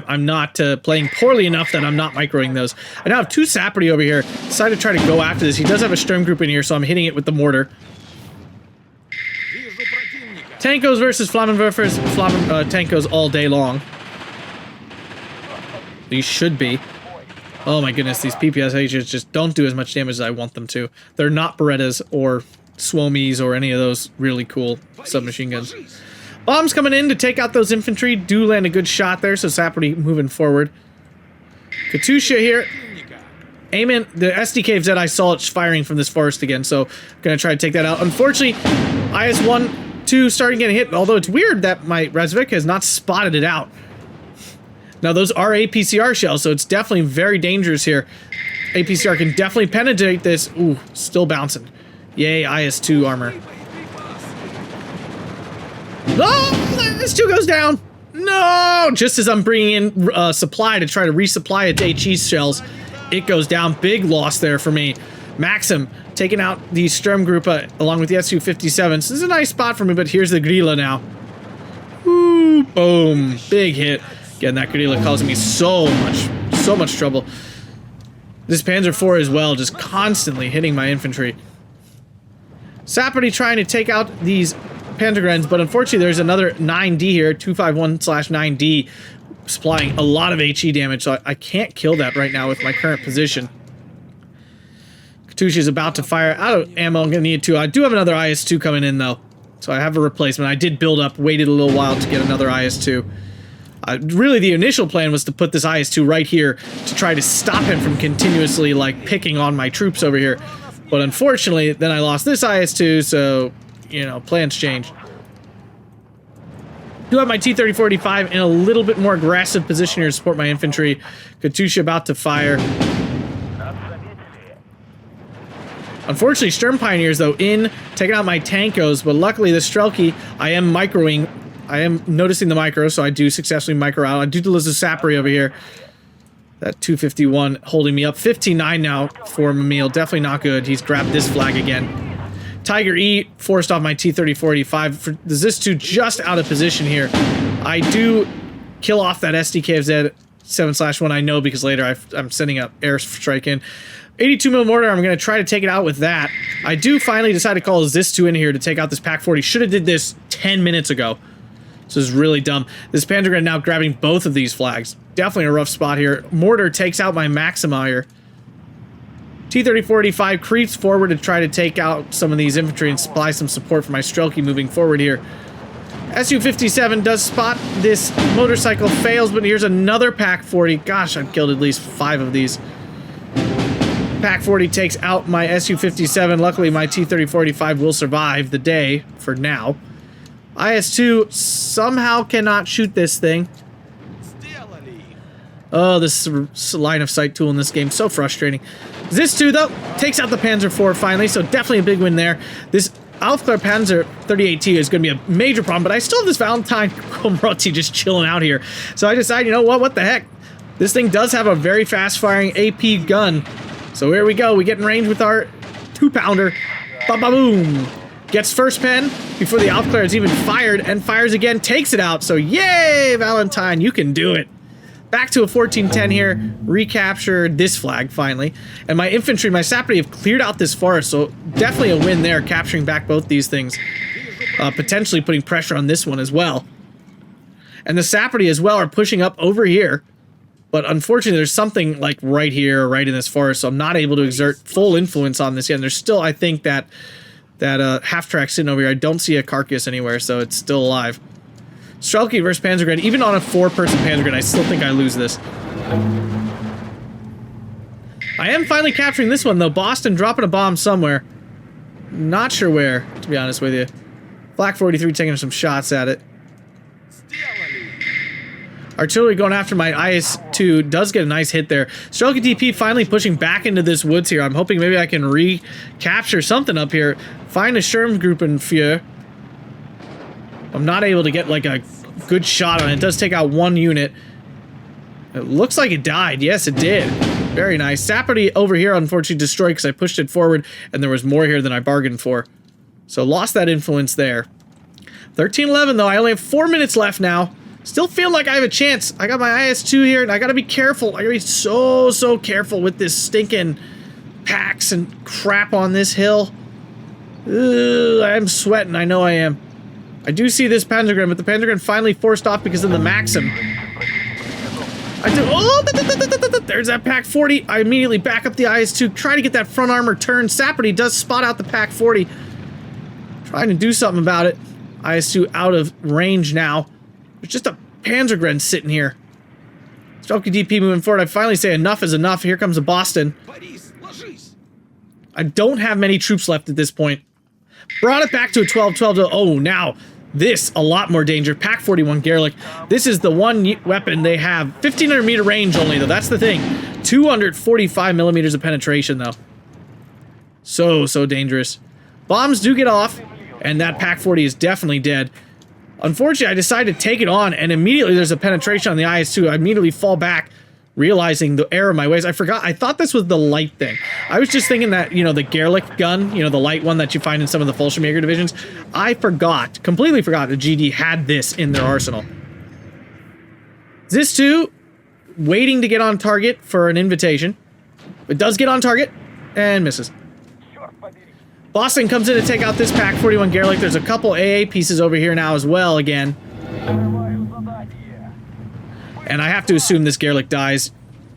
I'm not playing poorly enough that I'm not microing those. I now have 2 Saperty over here. Decided to try to go after this. He does have a Sturm group in here, so I'm hitting it with the mortar. Tankos versus Flammenwerfers. Tankos all day long. These should be. Oh my goodness, these PPSHs just don't do as much damage as I want them to. They're not Berettas or Swomies or any of those really cool submachine guns. Bombs coming in to take out those infantry. Do land a good shot there, so Saperty moving forward. Katusha here. Aiming. The SDKZ, I saw it firing from this forest again, so I'm going to try to take that out. Unfortunately, IS-1, 2 starting getting hit, although it's weird that my Razvik has not spotted it out. Now, those are APCR shells, so it's definitely very dangerous here. APCR can definitely penetrate this. Ooh, still bouncing. Yay, IS-2 armor. No! This 2 goes down! No! Just as I'm bringing in supply to try to resupply it to HE shells, it goes down. Big loss there for me. Maxim taking out the Sturm group along with the Su-57. So this is a nice spot for me, but here's the Grilla now. Woo! Boom. Big hit. Again, that Grilla causing me so much trouble. This Panzer IV as well, just constantly hitting my infantry. Saperty trying to take out these Panzergrenadiers, but unfortunately there's another 9D here, 251/9D, supplying a lot of HE damage, so I can't kill that right now with my current position. Katusha is about to fire out of ammo. I'm going to need to. I do have another IS-2 coming in, though, so I have a replacement. I did build up, waited a little while to get another IS-2. Really, the initial plan was to put this IS-2 right here to try to stop him from continuously, like, picking on my troops over here. But unfortunately, then I lost this IS-2, so, you know, plans changed. Do have my T-34-85 in a little bit more aggressive position here to support my infantry. Katusha about to fire. Unfortunately, Sturm Pioneers, though, taking out my Tankos, but luckily the Siedlce, I am microing. I am noticing the micro, so I do successfully micro out. I do lose a Saperty over here. That 251 holding me up. 15-9 now for Mimile. Definitely not good. He's grabbed this flag again. Tiger E forced off my T-34-85. This 2 just out of position here. I do kill off that SDKZ 7/1, I know, because later I'm sending an airstrike in. 82mm mortar, I'm going to try to take it out with that. I do finally decide to call this 2 in here to take out this Pak-40. Should have did this 10 minutes ago. This is really dumb. This Panzergrenadier now grabbing both of these flags. Definitely a rough spot here. Mortar takes out my Maxima here. T-34-85 creeps forward to try to take out some of these infantry and supply some support for my Siedlce moving forward here. Su-57 does spot this motorcycle, fails, but here's another Pak-40. Gosh, I've killed at least 5 of these. Pak-40 takes out my Su-57. Luckily, my T-34-85 will survive the day for now. IS-2 somehow cannot shoot this thing. Oh, this line of sight tool in this game, so frustrating. This 2, though, takes out the Panzer IV finally, so definitely a big win there. This AtkPwr Panzer 38T is going to be a major problem, but I still have this Valentine Komroti just chilling out here. So I decide, you know what the heck? This thing does have a very fast-firing AP gun. So here we go. We get in range with our 2-pounder. Ba-ba-boom! Gets first pen before the AtkPwr is even fired, and fires again, takes it out. So yay, Valentine, you can do it. Back to a 14-10 here, recaptured this flag finally, and my infantry, my Saperty have cleared out this forest, so definitely a win there, capturing back both these things, potentially putting pressure on this one as well. And the Saperty as well are pushing up over here, but unfortunately there's something like right here, right in this forest, so I'm not able to exert full influence on this yet. And there's still, I think, that half-track sitting over here. I don't see a carcass anywhere, so it's still alive. Siedlce versus Panzergrenadier. Even on a 4-person Panzergrenadier, I still think I lose this. I am finally capturing this one, though. Boston dropping a bomb somewhere. Not sure where, to be honest with you. Flak 43 taking some shots at it. Artillery going after my IS-2 does get a nice hit there. Siedlce DP finally pushing back into this woods here. I'm hoping maybe I can recapture something up here. Find a Sturmgruppenführer. I'm not able to get like a good shot on it. It does take out 1 unit. It looks like it died. Yes, it did. Very nice. Saperty over here unfortunately destroyed because I pushed it forward and there was more here than I bargained for. So lost that influence there. 13-11 though. I only have 4 minutes left now. Still feel like I have a chance. I got my IS-2 here, and I gotta be careful. I gotta be so careful with this stinking packs and crap on this hill. Ugh, I'm sweating. I know I am. I do see this Panzergren, but the Panzergren finally forced off because of the Maxim. There's that Pack 40. I immediately back up the IS-2, try to get that front armor turned. Sapperty does spot out the Pack 40. Trying to do something about it. IS-2 out of range now. There's just a Panzergren sitting here. Siedlce DP moving forward. I finally say enough is enough. Here comes a Boston. I don't have many troops left at this point. Brought it back to a 12-12. Oh, now this a lot more danger. Pack 41 Gerlich. This is the one weapon they have. 1,500 meter range only, though. That's the thing. 245 millimeters of penetration, though. So dangerous. Bombs do get off, and that Pack 40 is definitely dead. Unfortunately, I decided to take it on, and immediately there's a penetration on the IS-2. I immediately fall back, realizing the error of my ways. I forgot. I thought this was the light thing. I was just thinking that, you know, the Gerlich gun, you know, the light one that you find in some of the Fallschirmjäger divisions. I forgot, completely forgot that GD had this in their arsenal. This too, waiting to get on target for an invitation. It does get on target and misses. Boston comes in to take out this Pack 41 Gerlich. There's a couple AA pieces over here now as well again. And I have to assume this Gerlich dies.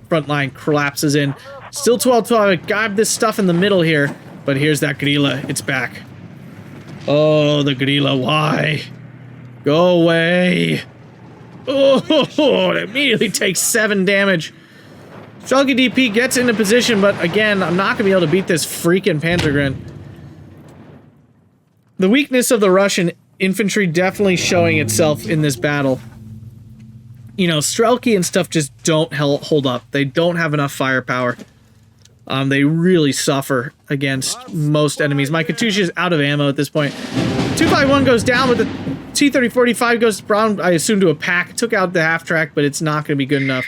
Front line collapses in. Still 12-12. I got this stuff in the middle here. But here's that Grilla. It's back. Oh, the Grilla. Why? Go away. Oh, it immediately takes 7 damage. Siedlce DP gets into position, but again, I'm not going to be able to beat this freaking Panzergren. The weakness of the Russian infantry definitely showing itself in this battle. You know, Siedlce and stuff just don't hold up. They don't have enough firepower. They really suffer against most enemies. My Katyusha is out of ammo at this point. 251 goes down, but the T-3045 goes down, I assume, to a pack. Took out the half-track, but it's not going to be good enough.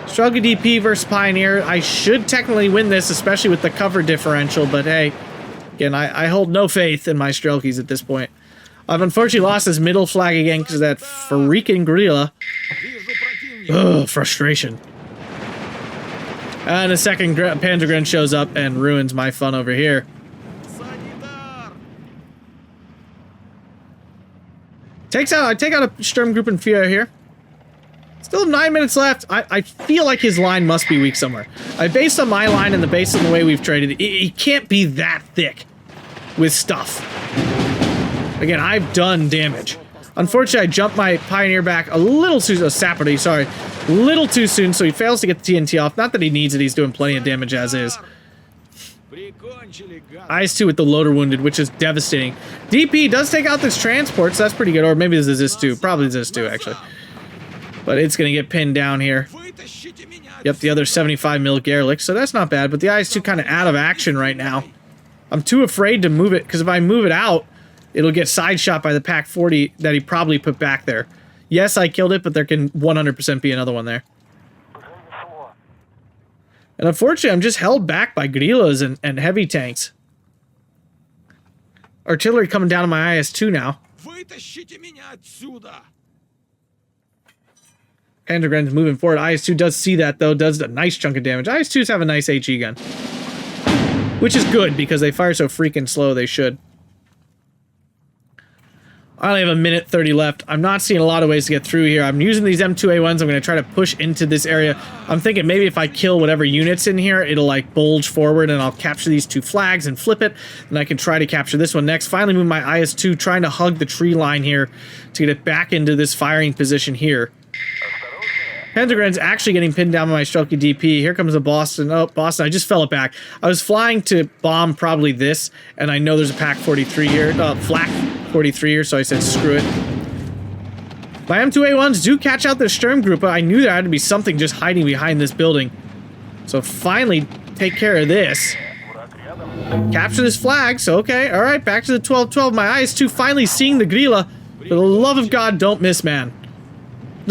Siedlce DP versus Pioneer. I should technically win this, especially with the cover differential, but hey, again, I hold no faith in my Siedlces at this point. I've unfortunately lost this middle flag again because of that freaking Grilla. Ugh, frustration. And a second Panzergren shows up and ruins my fun over here. I take out a Sturmgruppenführer here. Still have 9 minutes left. I feel like his line must be weak somewhere. Based on my line and based on the way we've traded, he can't be that thick with stuff. Again, I've done damage. Unfortunately, I jumped my Pioneer back a little too... Sapperty, sorry. A little too soon, so he fails to get the TNT off. Not that he needs it, he's doing plenty of damage as is. IS-2 with the loader wounded, which is devastating. DP does take out this transport, so that's pretty good. Or maybe this is this-2. Probably this-2, actually. But it's going to get pinned down here. Yep, the other 75 mil Gerlich, so that's not bad. But the IS-2 kind of out of action right now. I'm too afraid to move it, because if I move it out, it'll get side shot by the Pack 40 that he probably put back there. Yes, I killed it, but there can 100% be another one there. And unfortunately, I'm just held back by Grillas and heavy tanks. Artillery coming down to my IS-2 now. Panzergren's moving forward. IS-2 does see that, though. Does a nice chunk of damage. IS-2s have a nice HE gun. Which is good, because they fire so freaking slow, they should. I only have 1:30 left. I'm not seeing a lot of ways to get through here. I'm using these M2A1s. I'm going to try to push into this area. I'm thinking maybe if I kill whatever unit's in here, it'll like bulge forward and I'll capture these 2 flags and flip it. And I can try to capture this one next. Finally move my IS-2, trying to hug the tree line here to get it back into this firing position here. Panzergren's actually getting pinned down by my Siedlce DP. Here comes a Boston. Oh, Boston, I just fell it back. I was flying to bomb probably this, and I know there's a Pack 43 here, Flak 43 here, so I said screw it. My M2A1s do catch out the Sturmgruppe, but I knew there had to be something just hiding behind this building. So finally take care of this. Capture this flag, so okay, alright, back to the 12-12. My IS-2 finally seeing the Grilla. For the love of God, don't miss, man.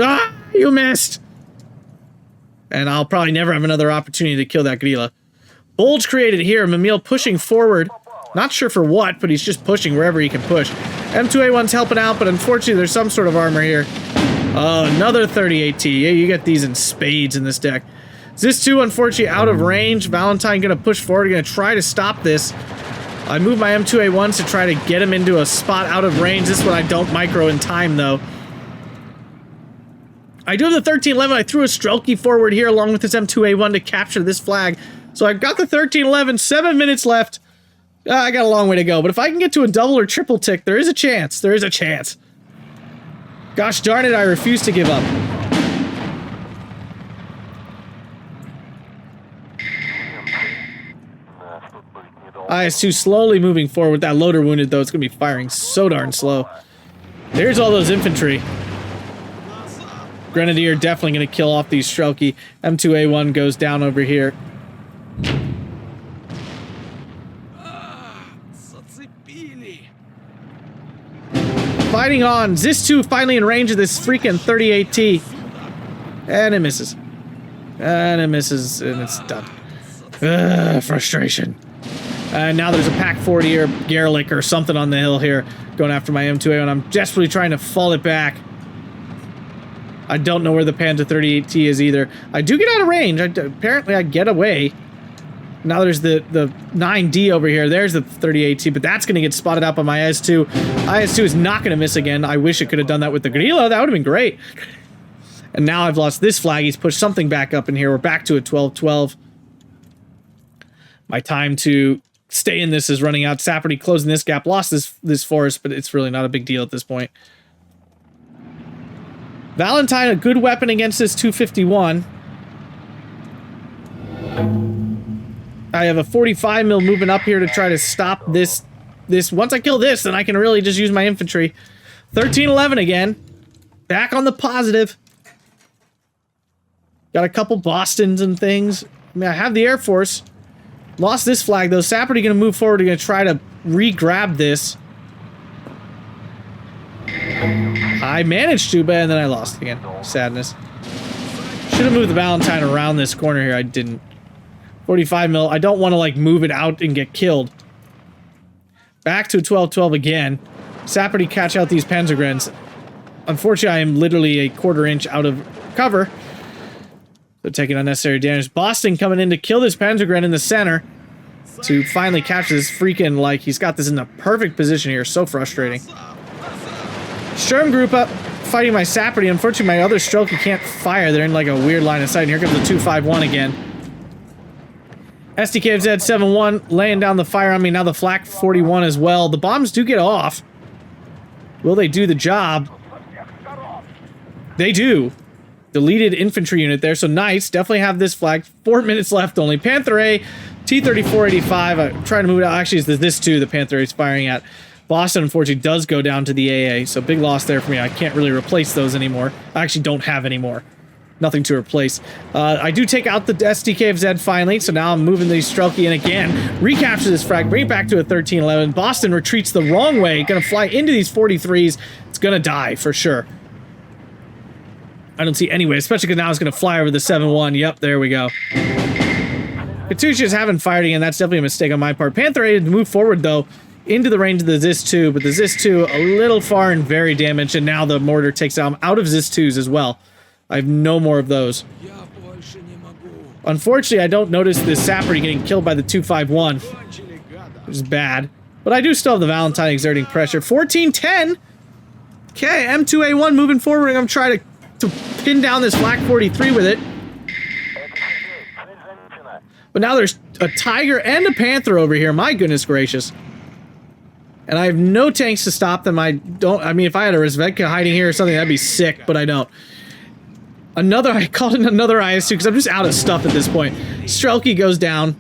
Ah, you missed! And I'll probably never have another opportunity to kill that Grilla. Bulge created here. Mimile pushing forward. Not sure for what, but he's just pushing wherever he can push. M2A1's helping out, but unfortunately there's some sort of armor here. Oh, another 38T. Yeah, you get these in spades in this deck. Zis2, unfortunately, out of range. Valentine going to push forward, going to try to stop this. I move my M2A1s to try to get him into a spot out of range. This one I don't micro in time, though. I do have the 1311. I threw a Siedlce forward here along with this M2A1 to capture this flag. So I've got the 1311, 7 minutes left. I got a long way to go, but if I can get to a double or triple tick, there is a chance. There is a chance. Gosh darn it, I refuse to give up. IS-2 slowly moving forward. With that loader wounded, though, it's going to be firing so darn slow. There's all those infantry. Grenadier definitely going to kill off these Siedlce. M2A1 goes down over here. Fighting on. Zis2 finally in range of this freaking 38T. And it misses. And it misses, and it's done. Frustration. Now there's a Pack 40 or Gerlich or something on the hill here going after my M2A, and I'm desperately trying to fall it back. I don't know where the Panzer 38T is either. I do get out of range. Apparently I get away. Now there's the 9D over here. There's the 38T, but that's going to get spotted out by my IS-2. IS-2 is not going to miss again. I wish it could have done that with the Grillo. That would have been great. And now I've lost this flag. He's pushed something back up in here. We're back to a 12-12. My time to stay in this is running out. Saperty closing this gap. Lost this forest, but it's really not a big deal at this point. Valentine, a good weapon against this 251. I have a 45 mil moving up here to try to stop this. Once I kill this, then I can really just use my infantry. 1311 again. Back on the positive. Got a couple Bostons and things. I mean, I have the Air Force. Lost this flag, though. Saperty going to move forward. Going to try to re-grab this. I managed to, but and then I lost again. Sadness. Should have moved the Valentine around this corner here. I didn't. 45 mil. I don't want to, like, move it out and get killed. Back to 12-12 again. Saperty catch out these Panzergrens. Unfortunately, I am literally a quarter inch out of cover. So taking unnecessary damage. Boston coming in to kill this Panzergren in the center. To finally catch this freaking, like, he's got this in the perfect position here. So frustrating. Sturm group up, fighting my Saperty. Unfortunately, my other Siedlce can't fire. They're in, like, a weird line of sight. And here comes the 251 again. SDKFZ 7-1 laying down the fire on me. Now the Flak 41 as well. The bombs do get off. Will they do the job? They do. Deleted infantry unit there, so nice. Definitely have this flag. 4 minutes left only. Panther A, T-3485. I'm trying to move it out. Actually, it's this too the Panther A is firing at. Boston, unfortunately, does go down to the AA, so big loss there for me. I can't really replace those anymore. I actually don't have any more. Nothing to replace. I do take out the SDKFZ finally, so now I'm moving these Siedlce in again. Recapture this frag, bring it back to a 1311. Boston retreats the wrong way. Gonna fly into these 43s. It's gonna die for sure. I don't see any way, especially because now it's gonna fly over the 7-1. Yep, there we go. Katusha's haven't fired again. That's definitely a mistake on my part. Panther A to move forward though into the range of the Zis-2, but the Zis-2 a little far and very damaged, and now the mortar takes out out of Zis-2s as well. I have no more of those. Unfortunately, I don't notice this Saperty getting killed by the 251, which is bad. But I do still have the Valentine exerting pressure. 14-10. Okay, M2A1 moving forward. I'm going to try to pin down this Flak 43 with it. But now there's a Tiger and a Panther over here. My goodness gracious. And I have no tanks to stop them. I mean, if I had a Rizvedka hiding here or something, that'd be sick, but I don't. I called in another IS-2 because I'm just out of stuff at this point. Siedlce goes down.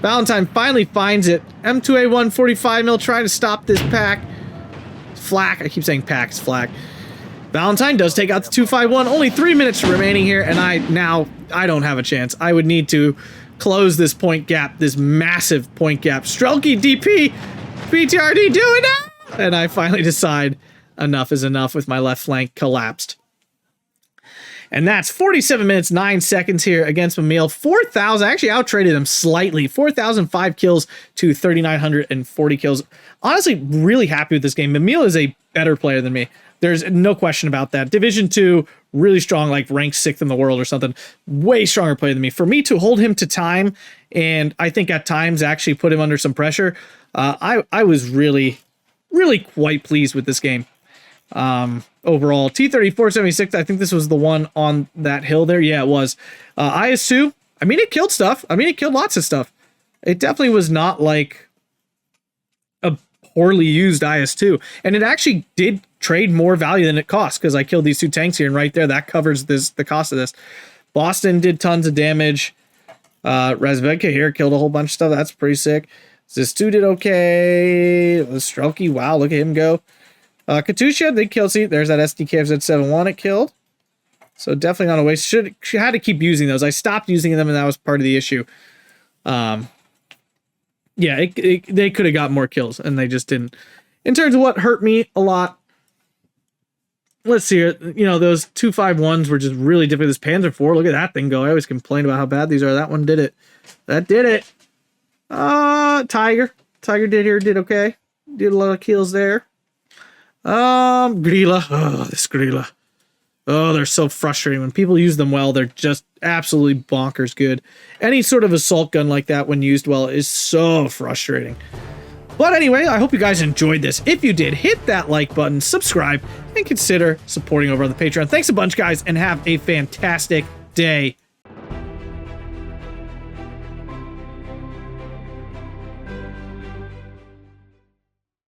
Valentine finally finds it. M2A1 45 mil trying to stop this pack. Flak. I keep saying pack. It's Flak. Valentine does take out the 251. Only 3 minutes remaining here, and I don't have a chance. I would need to close this point gap, this massive point gap. Siedlce DP, PTRD, do it now! And I finally decide enough is enough with my left flank collapsed. And that's 47 minutes, 9 seconds here against Mimile. 4,000, I actually out-traded him slightly. 4,005 kills to 3,940 kills. Honestly, really happy with this game. Mimile is a better player than me. There's no question about that. Division 2, really strong, like ranked 6th in the world or something. Way stronger player than me. For me to hold him to time, and I think at times actually put him under some pressure, I was really quite pleased with this game. Overall, T-34-76, I think this was the one on that hill there. Yeah, it was. IS-2, I mean, it killed stuff. I mean, it killed lots of stuff. It definitely was not like a poorly used IS-2. And it actually did trade more value than it cost, because I killed these 2 tanks here, and right there, that covers the cost of this. Boston did tons of damage. Razvedka here killed a whole bunch of stuff. That's pretty sick. This 2 did okay. Strelky, wow, look at him go. Katusha, they killed. See, there's that SDKFZ-71 it killed. So definitely not a waste. She had to keep using those. I stopped using them, and that was part of the issue. Yeah, they could have got more kills, and they just didn't. In terms of what hurt me a lot, let's see. You know, those 251s were just really difficult. This Panzer IV, look at that thing go. I always complain about how bad these are. That one did it. That did it. Tiger did okay. Did a lot of kills there. Grilla. Oh, this Grilla. Oh, they're so frustrating. When people use them well, they're just absolutely bonkers good. Any sort of assault gun like that, when used well, is so frustrating. But anyway, I hope you guys enjoyed this. If you did, hit that like button, subscribe, and consider supporting over on the Patreon. Thanks a bunch, guys, and have a fantastic day.